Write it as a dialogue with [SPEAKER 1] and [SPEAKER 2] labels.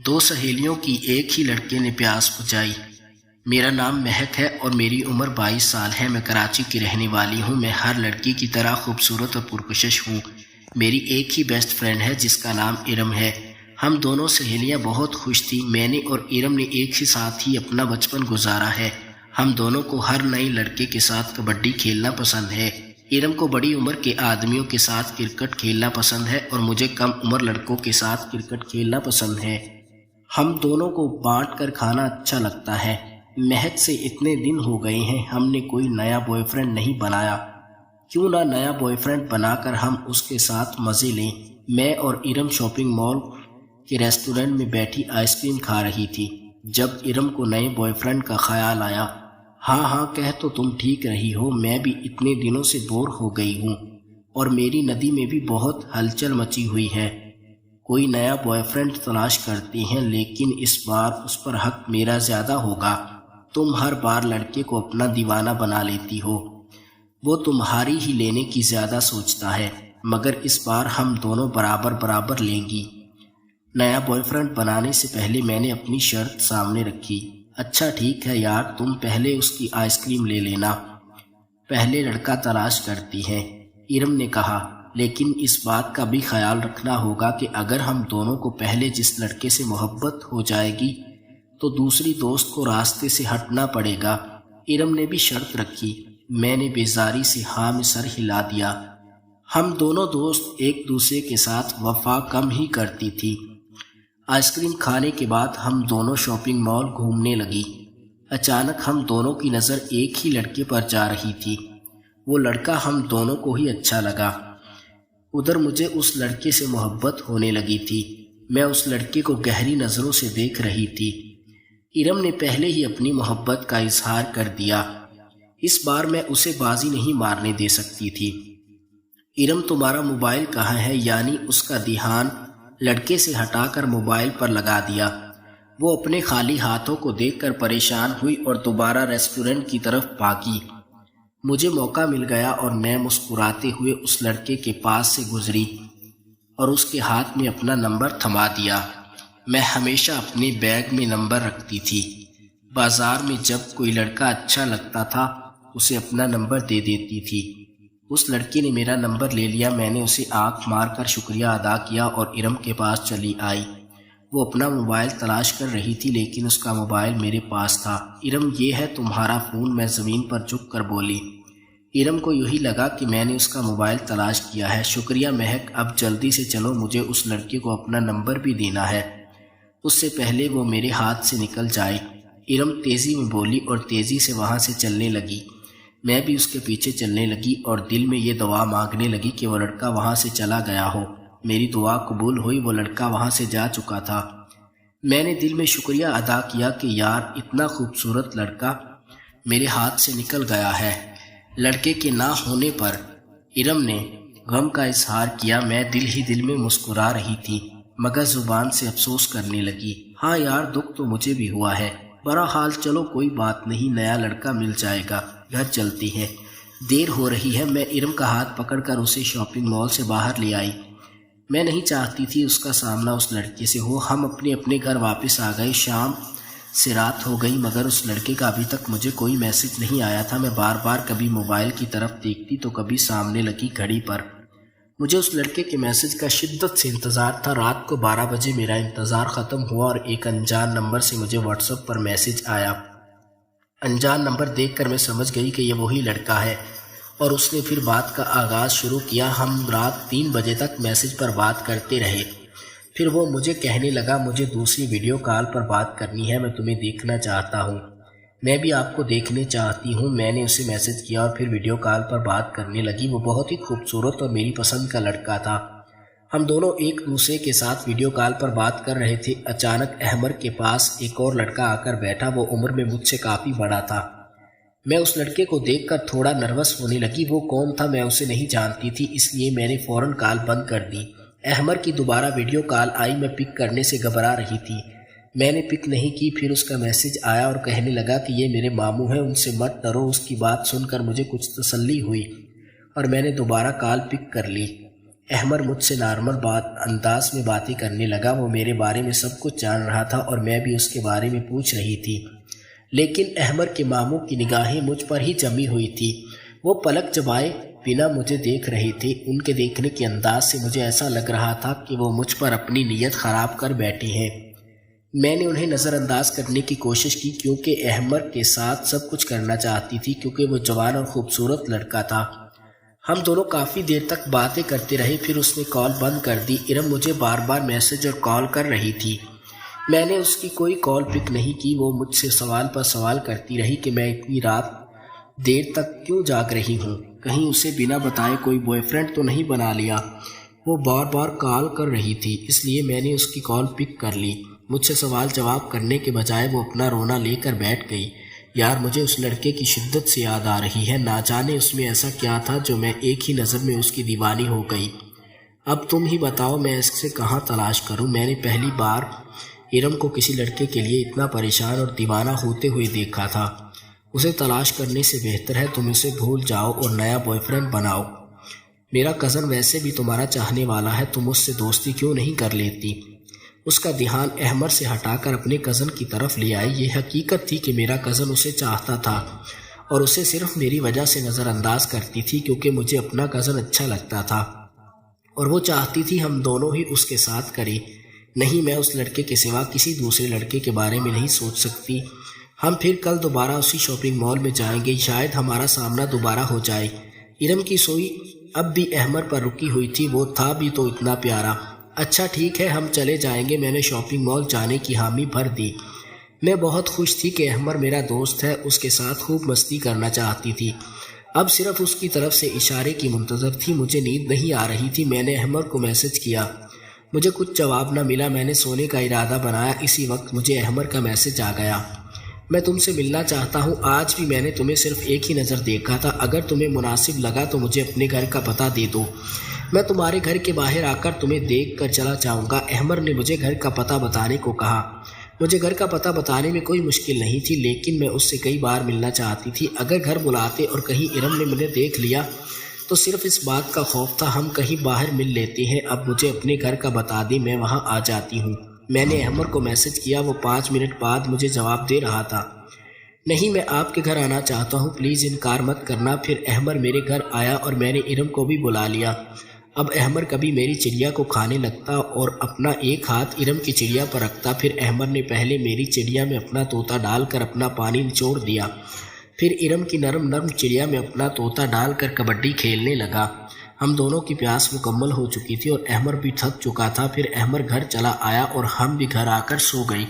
[SPEAKER 1] دو سہیلیوں کی ایک ہی لڑکے نے پیاس بجھائی۔ میرا نام مہک ہے اور میری عمر 22 سال ہے۔ میں کراچی کی رہنے والی ہوں۔ میں ہر لڑکی کی طرح خوبصورت اور پرکشش ہوں۔ میری ایک ہی بیسٹ فرینڈ ہے جس کا نام ارم ہے۔ ہم دونوں سہیلیاں بہت خوش تھیں۔ میں نے اور ارم نے ایک ہی ساتھ ہی اپنا بچپن گزارا ہے۔ ہم دونوں کو ہر نئے لڑکے کے ساتھ کبڈی کھیلنا پسند ہے۔ ارم کو بڑی عمر کے آدمیوں کے ساتھ کرکٹ کھیلنا پسند ہے اور مجھے کم عمر لڑکوں کے ساتھ کرکٹ کھیلنا پسند ہے۔ ہم دونوں کو بانٹ کر کھانا اچھا لگتا ہے۔ مہک سے اتنے دن ہو گئے ہیں، ہم نے کوئی نیا بوائے فرینڈ نہیں بنایا۔ کیوں نہ نیا بوائے فرینڈ بنا کر ہم اس کے ساتھ مزے لیں۔ میں اور ارم شاپنگ مال کے ریسٹورنٹ میں بیٹھی آئس کریم کھا رہی تھی جب ارم کو نئے بوائے فرینڈ کا خیال آیا۔ ہاں کہہ تو تم ٹھیک رہی ہو، میں بھی اتنے دنوں سے بور ہو گئی ہوں اور میری ندی میں بھی بہت ہلچل مچی ہوئی ہے۔ کوئی نیا بوائے فرینڈ تلاش کرتے ہیں، لیکن اس بار اس پر حق میرا زیادہ ہوگا۔ تم ہر بار لڑکے کو اپنا دیوانہ بنا لیتی ہو، وہ تمہاری ہی لینے کی زیادہ سوچتا ہے، مگر اس بار ہم دونوں برابر لیں گی۔ نیا بوائے فرینڈ بنانے سے پہلے میں نے اپنی شرط سامنے رکھی۔ اچھا ٹھیک ہے یار، تم پہلے اس کی آئس کریم لے لینا، پہلے لڑکا تلاش کرتی ہیں، ارم نے کہا۔ لیکن اس بات کا بھی خیال رکھنا ہوگا کہ اگر ہم دونوں کو پہلے جس لڑکے سے محبت ہو جائے گی تو دوسری دوست کو راستے سے ہٹنا پڑے گا۔ ارم نے بھی شرط رکھی۔ میں نے بیزاری سے ہاں میں سر ہلا دیا۔ ہم دونوں دوست ایک دوسرے کے ساتھ وفا کم ہی کرتی تھی۔ آئس کریم کھانے کے بعد ہم دونوں شاپنگ مال گھومنے لگی۔ اچانک ہم دونوں کی نظر ایک ہی لڑکے پر جا رہی تھی۔ وہ لڑکا ہم دونوں کو ہی اچھا لگا۔ ادھر مجھے اس لڑکے سے محبت ہونے لگی تھی۔ میں اس لڑکے کو گہری نظروں سے دیکھ رہی تھی۔ ارم نے پہلے ہی اپنی محبت کا اظہار کر دیا۔ اس بار میں اسے بازی نہیں مارنے دے سکتی تھی۔ ارم تمہارا موبائل کہاں ہے؟ یعنی اس کا دھیان لڑکے سے ہٹا کر موبائل پر لگا دیا۔ وہ اپنے خالی ہاتھوں کو دیکھ کر پریشان ہوئی اور دوبارہ ریسٹورنٹ کی طرف بھاگی۔ مجھے موقع مل گیا اور میں مسکراتے ہوئے اس لڑکے کے پاس سے گزری اور اس کے ہاتھ میں اپنا نمبر تھما دیا۔ میں ہمیشہ اپنے بیگ میں نمبر رکھتی تھی۔ بازار میں جب کوئی لڑکا اچھا لگتا تھا اسے اپنا نمبر دے دیتی تھی۔ اس لڑکی نے میرا نمبر لے لیا۔ میں نے اسے آنکھ مار کر شکریہ ادا کیا اور ارم کے پاس چلی آئی۔ وہ اپنا موبائل تلاش کر رہی تھی لیکن اس کا موبائل میرے پاس تھا۔ ارم یہ ہے تمہارا فون، میں زمین پر جھک کر بولی۔ ارم کو یہی لگا کہ میں نے اس کا موبائل تلاش کیا ہے۔ شکریہ مہک، اب جلدی سے چلو، مجھے اس لڑکے کو اپنا نمبر بھی دینا ہے، اس سے پہلے وہ میرے ہاتھ سے نکل جائے۔ ارم تیزی میں بولی اور تیزی سے وہاں سے چلنے لگی۔ میں بھی اس کے پیچھے چلنے لگی اور دل میں یہ دعا مانگنے لگی کہ وہ لڑکا وہاں سے چلا گیا ہو۔ میری دعا قبول ہوئی، وہ لڑکا وہاں سے جا چکا تھا۔ میں نے دل میں شکریہ ادا کیا کہ یار اتنا خوبصورت لڑکا میرے ہاتھ سے نکل گیا ہے۔ لڑکے کے نہ ہونے پر ارم نے غم کا اظہار کیا۔ میں دل میں مسکرا رہی تھی مگر زبان سے افسوس کرنے لگی۔ ہاں یار، دکھ تو مجھے بھی ہوا ہے۔ بہرحال چلو کوئی بات نہیں، نیا لڑکا مل جائے گا، گھر چلتی ہے، دیر ہو رہی ہے۔ میں ارم کا ہاتھ پکڑ کر اسے شاپنگ مال سے باہر لے آئی۔ میں نہیں چاہتی تھی اس کا سامنا اس لڑکے سے ہو۔ ہم اپنے گھر واپس آ گئے۔ شام سے رات ہو گئی مگر اس لڑکے کا ابھی تک مجھے کوئی میسج نہیں آیا تھا۔ میں بار کبھی موبائل کی طرف دیکھتی تو کبھی سامنے لگی گھڑی پر۔ مجھے اس لڑکے کے میسج کا شدت سے انتظار تھا۔ رات کو 12 بجے میرا انتظار ختم ہوا اور ایک انجان نمبر سے مجھے واٹس ایپ پر میسج آیا۔ انجان نمبر دیکھ کر میں سمجھ گئی کہ یہ وہی لڑکا ہے اور اس نے پھر بات کا آغاز شروع کیا۔ ہم رات 3 بجے تک میسج پر بات کرتے رہے۔ پھر وہ مجھے کہنے لگا مجھے دوسری ویڈیو کال پر بات کرنی ہے، میں تمہیں دیکھنا چاہتا ہوں۔ میں بھی آپ کو دیکھنے چاہتی ہوں۔ میں نے اسے میسج کیا اور پھر ویڈیو کال پر بات کرنے لگی۔ وہ بہت ہی خوبصورت اور میری پسند کا لڑکا تھا۔ ہم دونوں ایک دوسرے کے ساتھ ویڈیو کال پر بات کر رہے تھے۔ اچانک احمر کے پاس ایک اور لڑکا آ کر بیٹھا۔ وہ عمر میں مجھ سے کافی بڑا تھا۔ میں اس لڑکے کو دیکھ کر تھوڑا نروس ہونے لگی۔ وہ کون تھا میں اسے نہیں جانتی تھی، اس لیے میں نے فوراً کال بند کر دی۔ احمر کی دوبارہ ویڈیو کال آئی۔ میں پک کرنے سے گھبرا رہی تھی۔ میں نے پک نہیں کی۔ پھر اس کا میسج آیا اور کہنے لگا کہ یہ میرے ماموں ہیں، ان سے مت ڈرو۔ اس کی بات سن کر مجھے کچھ تسلی ہوئی اور میں نے دوبارہ کال پک کر لی۔ احمر مجھ سے نارمل انداز میں باتیں کرنے لگا۔ وہ میرے بارے میں سب کچھ جان رہا تھا اور میں بھی اس کے بارے میں پوچھ رہی تھی، لیکن احمر کے ماموں کی نگاہیں مجھ پر ہی جمی ہوئی تھی۔ وہ پلک جمائے بنا مجھے دیکھ رہے تھے۔ ان کے دیکھنے کے انداز سے مجھے ایسا لگ رہا تھا کہ وہ مجھ پر اپنی نیت خراب کر بیٹھے ہیں۔ میں نے انہیں نظر انداز کرنے کی کوشش کی کیونکہ احمر کے ساتھ سب کچھ کرنا چاہتی تھی، کیونکہ وہ جوان اور خوبصورت لڑکا تھا۔ ہم دونوں کافی دیر تک باتیں کرتے رہے، پھر اس نے کال بند کر دی۔ ارم مجھے بار بار میسج اور کال کر رہی تھی۔ میں نے اس کی کوئی کال پک نہیں کی۔ وہ مجھ سے سوال پر سوال کرتی رہی کہ میں اتنی رات دیر تک کیوں جاگ رہی ہوں، کہیں اسے بنا بتائے کوئی بوائے فرینڈ تو نہیں بنا لیا۔ وہ بار بار کال کر رہی تھی، اس لیے میں نے اس کی کال پک کر لی۔ مجھ سے سوال جواب کرنے کے بجائے وہ اپنا رونا لے کر بیٹھ گئی۔ یار مجھے اس لڑکے کی شدت سے یاد آ رہی ہے، نہ جانے اس میں ایسا کیا تھا جو میں ایک ہی نظر میں اس کی دیوانی ہو گئی۔ اب تم ہی بتاؤ میں اس سے کہاں تلاش کروں۔ میں نے پہلی بار ارم کو کسی لڑکے کے لیے اتنا پریشان اور دیوانہ ہوتے ہوئے دیکھا تھا۔ اسے تلاش کرنے سے بہتر ہے تم اسے بھول جاؤ اور نیا بوائے فرینڈ بناؤ۔ میرا کزن ویسے بھی تمہارا چاہنے والا ہے، تم اس سے دوستی کیوں نہیں کر لیتی؟ اس کا دھیان احمر سے ہٹا کر اپنے کزن کی طرف لے آئی۔ یہ حقیقت تھی کہ میرا کزن اسے چاہتا تھا اور اسے صرف میری وجہ سے نظر انداز کرتی تھی، کیونکہ مجھے اپنا کزن اچھا لگتا تھا اور وہ چاہتی تھی ہم دونوں ہی اس کے ساتھ کریں۔ نہیں، میں اس لڑکے کے سوا کسی دوسرے لڑکے کے بارے میں نہیں سوچ سکتی۔ ہم پھر کل دوبارہ اسی شاپنگ مال میں جائیں گے، شاید ہمارا سامنا دوبارہ ہو جائے۔ ارم کی سوئی اب بھی احمر پر رکی ہوئی تھی، وہ تھا بھی تو اتنا پیارا۔ اچھا ٹھیک ہے، ہم چلے جائیں گے۔ میں نے شاپنگ مال جانے کی حامی بھر دی۔ میں بہت خوش تھی کہ احمر میرا دوست ہے، اس کے ساتھ خوب مستی کرنا چاہتی تھی۔ اب صرف اس کی طرف سے اشارے کی منتظر تھی۔ مجھے نیند نہیں آ رہی تھی۔ میں نے احمر کو میسج کیا، مجھے کچھ جواب نہ ملا۔ میں نے سونے کا ارادہ بنایا، اسی وقت مجھے احمر کا میسج آ گیا۔ میں تم سے ملنا چاہتا ہوں، آج بھی میں نے تمہیں صرف ایک ہی نظر دیکھا تھا، اگر تمہیں مناسب لگا تو مجھے اپنے گھر کا پتہ دے دو، میں تمہارے گھر کے باہر آ کر تمہیں دیکھ کر چلا جاؤں گا۔ احمر نے مجھے گھر کا پتہ بتانے کو کہا۔ مجھے گھر کا پتہ بتانے میں کوئی مشکل نہیں تھی، لیکن میں اس سے کئی بار ملنا چاہتی تھی۔ اگر گھر بلاتے اور کہیں ارم نے مجھے دیکھ لیا تو صرف اس بات کا خوف تھا، ہم کہیں باہر مل لیتے ہیں۔ اب مجھے اپنے گھر کا بتا دیں، میں وہاں آ جاتی ہوں۔ میں نے احمر کو میسج کیا، وہ 5 منٹ بعد مجھے جواب دے رہا تھا، نہیں میں آپ کے گھر آنا چاہتا ہوں، پلیز انکار مت کرنا۔ پھر احمر میرے گھر آیا اور میں نے ارم کو بھی بلا لیا۔ اب احمر کبھی میری چڑیا کو کھانے لگتا اور اپنا ایک ہاتھ ارم کی چڑیا پر رکھتا، پھر احمر نے پہلے میری چڑیا میں اپنا طوطا ڈال کر اپنا پانی نچوڑ دیا، پھر ارم کی نرم نرم چڑیا میں اپنا طوطا ڈال کر کبڈی کھیلنے لگا۔ ہم دونوں کی پیاس مکمل ہو چکی تھی اور احمر بھی تھک چکا تھا۔ پھر احمر گھر چلا آیا اور ہم بھی گھر آ کر سو گئی۔